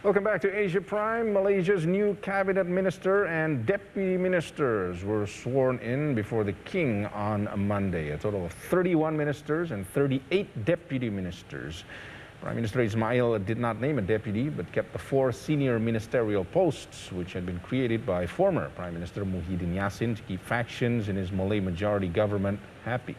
Welcome back to Asia Prime. Malaysia's new cabinet minister and deputy ministers were sworn in before the king on Monday. A total of 31 ministers and 38 deputy ministers. Prime Minister Ismail did not name a deputy, but kept the 4 senior ministerial posts, which had been created by former Prime Minister Muhyiddin Yassin to keep factions in his Malay majority government happy.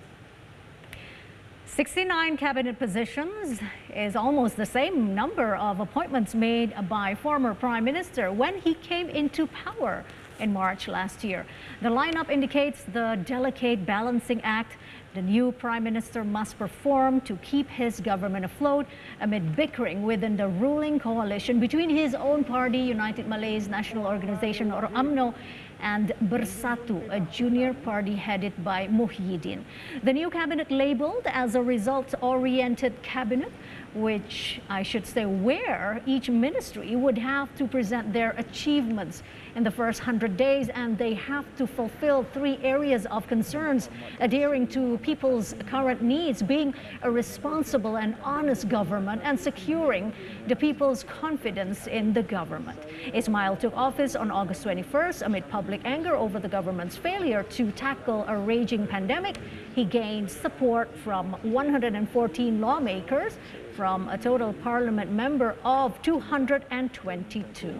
69 cabinet positions is almost the same number of appointments made by former Prime Minister when he came into power in March last year. The lineup indicates the delicate balancing act the new Prime Minister must perform to keep his government afloat amid bickering within the ruling coalition between his own party, United Malays National Organization or UMNO, and Bersatu, a junior party headed by Muhyiddin. The new cabinet labeled as a results-oriented cabinet, which I should say where each ministry would have to present their achievements in the first 100 days, and they have to fulfill 3 areas of concerns: adhering to people's current needs, being a responsible and honest government, and securing the people's confidence in the government. Ismail took office on August 21st amid public anger over the government's failure to tackle a raging pandemic. He gained support from 114 lawmakers from a total parliament member of 222.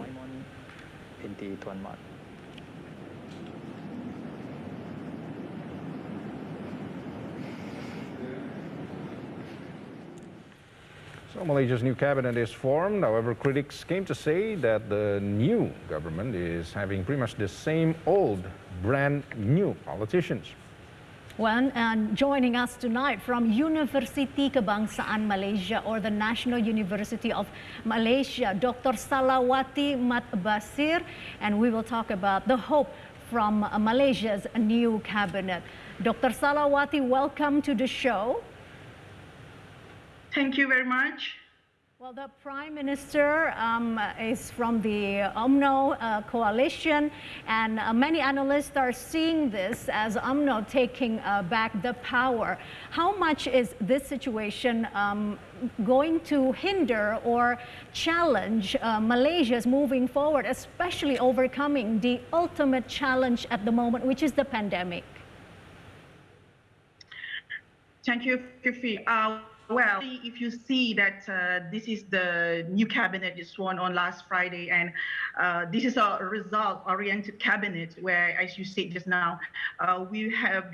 So Malaysia's new cabinet is formed. However, critics came to say that the new government is having pretty much the same old, brand new politicians. Well, and joining us tonight from Universiti Kebangsaan Malaysia, or the National University of Malaysia, Dr. Salawati Mat Basir, and we will talk about the hope from Malaysia's new cabinet. Dr. Salawati, welcome to the show. Thank you very much. Well, the Prime Minister is from the UMNO coalition, and many analysts are seeing this as UMNO taking back the power. How much is this situation going to hinder or challenge Malaysia's moving forward, especially overcoming the ultimate challenge at the moment, which is the pandemic? Thank you, Fifi. Well, if you see that this is the new cabinet is sworn on last Friday, and this is a result-oriented cabinet where, as you said just now, they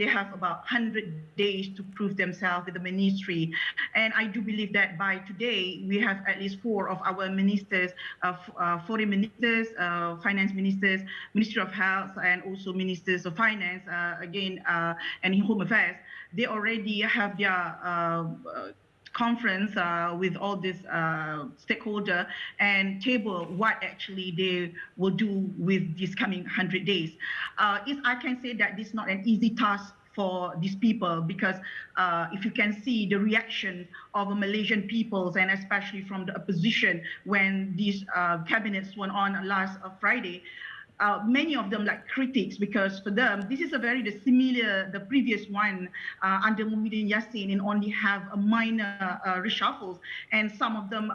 have about 100 days to prove themselves with the ministry. And I do believe that by today, we have at least 4 of our ministers, foreign ministers, finance ministers, Ministry of Health, and also ministers of finance, and Home Affairs. They already have their conference with all these stakeholders and table what actually they will do with these coming 100 days. I can say that this is not an easy task for these people, because if you can see the reaction of the Malaysian peoples, and especially from the opposition when these cabinets went on last Friday, many of them like critics, because for them this is a very similar the previous one under Muhyiddin Yassin, and only have a minor reshuffles, and some of them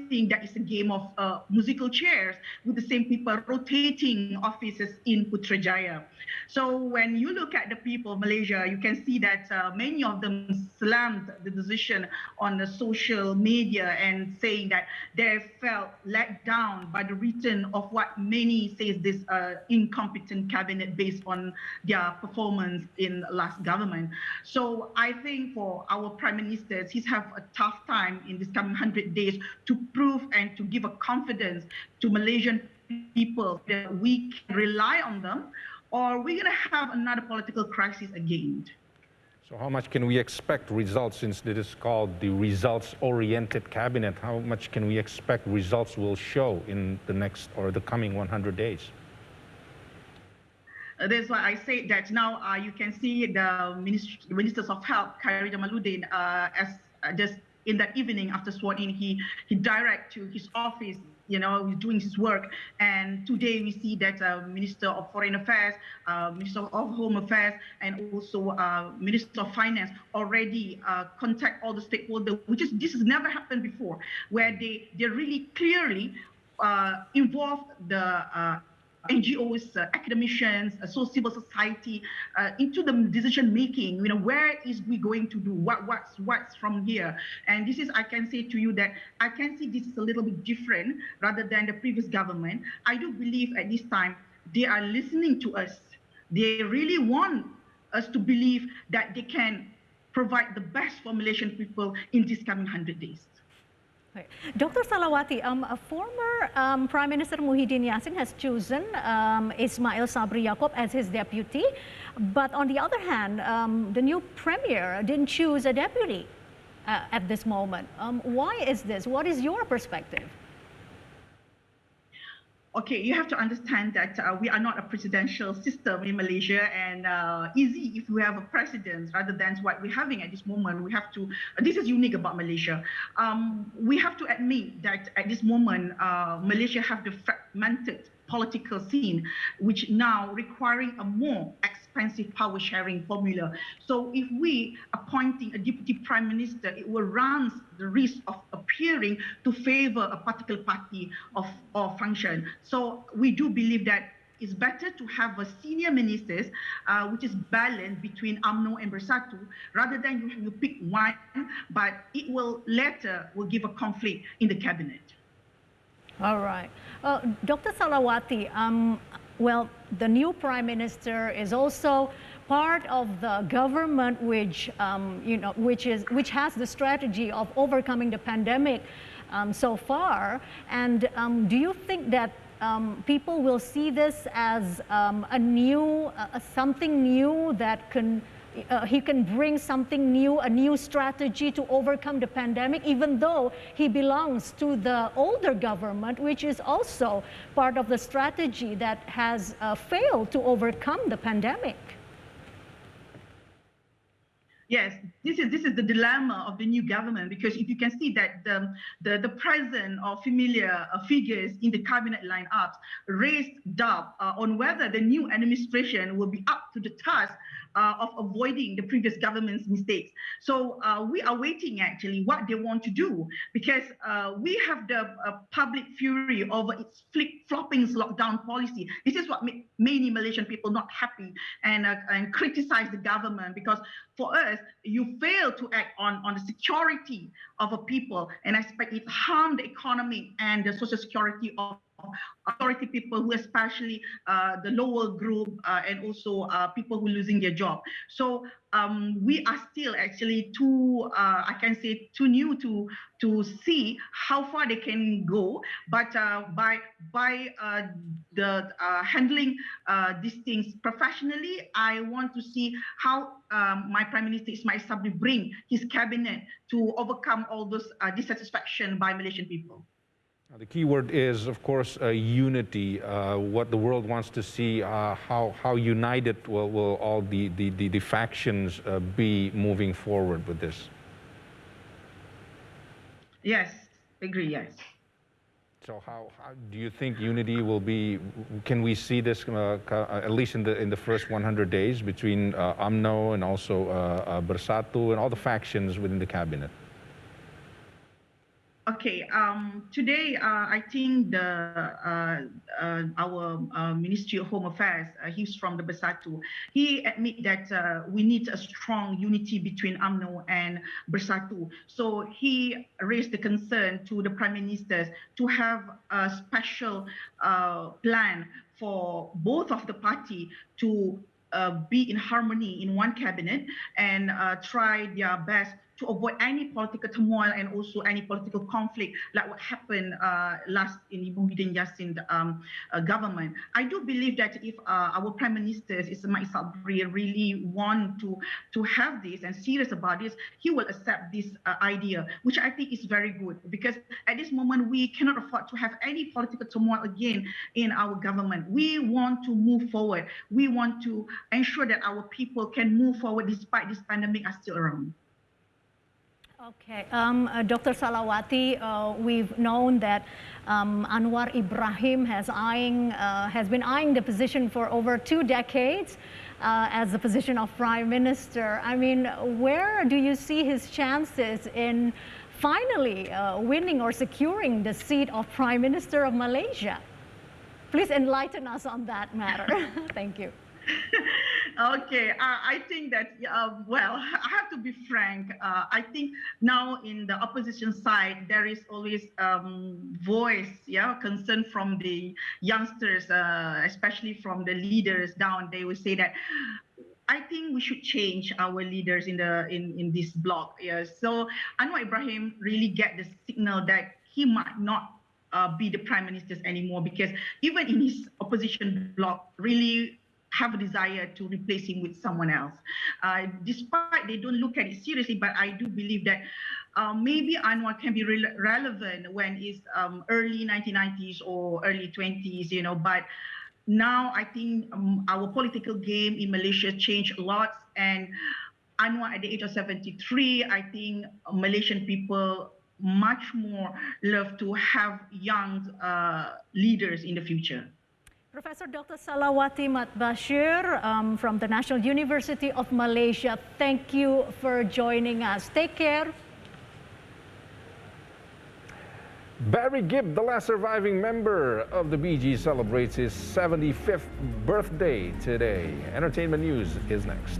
think that it's a game of musical chairs with the same people rotating offices in Putrajaya. So when you look at the people of Malaysia, you can see that many of them slammed the decision on the social media and saying that they felt let down by the return of what many say this incompetent cabinet based on their performance in last government. So I think for our prime ministers, he's have a tough time in this coming 100 days to prove and to give a confidence to Malaysian people that we can rely on them, or we're going to have another political crisis again. So how much can we expect results, since it is called the results-oriented cabinet? How much can we expect results will show in the next or the coming 100 days? That's why I say that now you can see the Ministers of Health, Khairi Jamaluddin, as just in that evening after sworn in, he direct to his office, he's doing his work. And today we see that Minister of Foreign Affairs, Minister of Home Affairs, and also Minister of Finance already contact all the stakeholders, this has never happened before, where they really clearly involve the NGOs, academicians, civil society into the decision making. Where is we going to do what's from here? And this is, I can say to you that I can see this is a little bit different rather than the previous government. I do believe at this time they are listening to us. They really want us to believe that they can provide the best for Malaysian people in these coming 100 days. Dr. Salawati, former Prime Minister Muhyiddin Yassin has chosen Ismail Sabri Yaakob as his deputy, but on the other hand, the new premier didn't choose a deputy at this moment. Why is this? What is your perspective? Okay, you have to understand that we are not a presidential system in Malaysia, and easy if we have a president rather than what we're having at this moment. We have to, this is unique about Malaysia. We have to admit that at this moment, Malaysia have the fragmented political scene, which now requiring a more expensive power sharing formula. So if we appointing a deputy prime minister, it will run the risk of appearing to favor a particular party or function. So we do believe that it's better to have a senior ministers which is balanced between UMNO and Bersatu rather than you pick one, but it will later will give a conflict in the cabinet. All right. Dr. Salawati, well, the new Prime Minister is also part of the government which, which has the strategy of overcoming the pandemic so far. And do you think that people will see this as a new, something new that can, he can bring something new, a new strategy to overcome the pandemic, even though he belongs to the older government, which is also part of the strategy that has failed to overcome the pandemic? Yes, this is the dilemma of the new government, because if you can see that the present or familiar figures in the cabinet lineups raised doubt on whether the new administration will be up to the task of avoiding the previous government's mistakes. So we are waiting actually what they want to do, because we have the public fury over its flip-flopping lockdown policy. This is what many Malaysian people not happy and criticize the government, because for us, you fail to act on the security of a people, and I expect it harm the economy and the social security of authority people, who especially the lower group and also people who are losing their job. So we are still actually too, I can say, too new to see how far they can go. But by handling these things professionally, I want to see how my Prime Minister Ismail Sabri bring his cabinet to overcome all those dissatisfaction by Malaysian people. The key word is, of course, unity. What the world wants to see, how united will all the factions be moving forward with this? Yes, agree, yes. So how do you think unity will be? Can we see this at least in the first 100 days between UMNO and also Bersatu and all the factions within the cabinet? Okay, today I think our Ministry of Home Affairs, he's from the Bersatu. He admit that we need a strong unity between UMNO and Bersatu. So he raised the concern to the Prime Ministers to have a special plan for both of the party to be in harmony in one cabinet and try their best to avoid any political turmoil and also any political conflict like what happened last in Ibu Muhyiddin Yassin government. I do believe that if our Prime Minister Ismail Sabri really want to have this and serious about this, he will accept this idea, which I think is very good, because at this moment we cannot afford to have any political turmoil again in our government. We want to move forward. We want to ensure that our people can move forward despite this pandemic are still around. Okay, Dr. Salawati, we've known that Anwar Ibrahim has been eyeing the position for over 2 decades as the position of Prime Minister. I mean, where do you see his chances in finally winning or securing the seat of Prime Minister of Malaysia. Please enlighten us on that matter. Thank you. Okay, I think that, well, I have to be frank. I think now in the opposition side, there is always voice, concern from the youngsters, especially from the leaders down. They will say that, I think we should change our leaders in this bloc. Yeah. So Anwar Ibrahim really get the signal that he might not be the prime minister anymore, because even in his opposition bloc, really have a desire to replace him with someone else. Despite they don't look at it seriously, but I do believe that maybe Anwar can be relevant when it's early 1990s or early 20s, but now I think our political game in Malaysia changed a lot, and Anwar at the age of 73, I think Malaysian people much more love to have young leaders in the future. Professor Dr. Salawati Mat Bashir from the National University of Malaysia, thank you for joining us. Take care. Barry Gibb, the last surviving member of the Bee Gees, celebrates his 75th birthday today. Entertainment news is next.